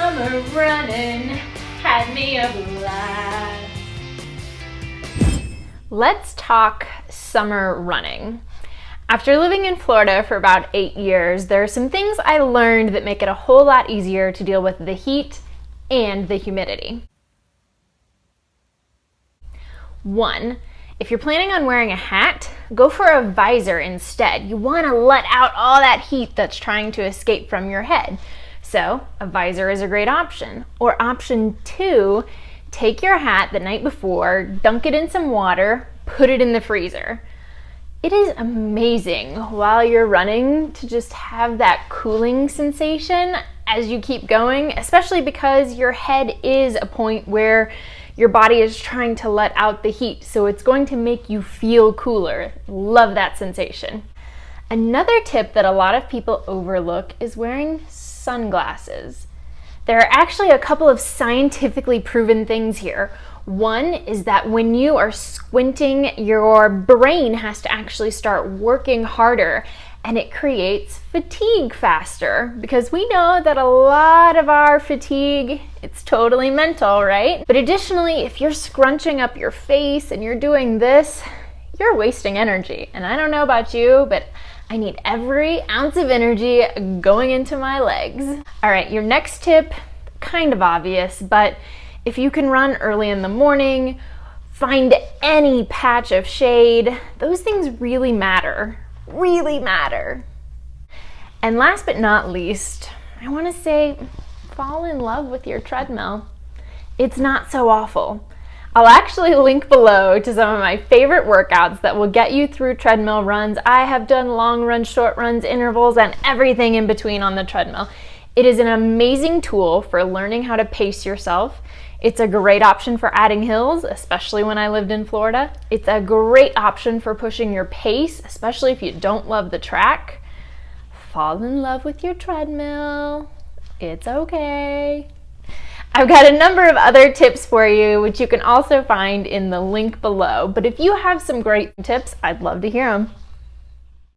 Summer running had me a blast. Let's talk summer running. After living in Florida for about 8 years, there are some things I learned that make it a whole lot easier to deal with the heat and the humidity. 1, if you're planning on wearing a hat, go for a visor instead. You want to let out all that heat that's trying to escape from your head. So a visor is a great option. Or option 2, take your hat the night before, dunk it in some water, put it in the freezer. It is amazing while you're running to just have that cooling sensation as you keep going, especially because your head is a point where your body is trying to let out the heat, so it's going to make you feel cooler. Love that sensation. Another tip that a lot of people overlook is wearing sunglasses. There are actually a couple of scientifically proven things here. One is that when you are squinting, your brain has to actually start working harder, and it creates fatigue faster, because we know that a lot of our fatigue, it's totally mental, right? But additionally, if you're scrunching up your face and you're doing this, you're wasting energy. And I don't know about you, but I need every ounce of energy going into my legs. All right, your next tip, kind of obvious, but if you can run early in the morning, find any patch of shade, those things really matter. Really matter. And last but not least, I want to say, fall in love with your treadmill. It's not so awful. I'll actually link below to some of my favorite workouts that will get you through treadmill runs. I have done long runs, short runs, intervals, and everything in between on the treadmill. It is an amazing tool for learning how to pace yourself. It's a great option for adding hills, especially when I lived in Florida. It's a great option for pushing your pace, especially if you don't love the track. Fall in love with your treadmill. It's okay. I've got a number of other tips for you, which you can also find in the link below. But if you have some great tips, I'd love to hear them.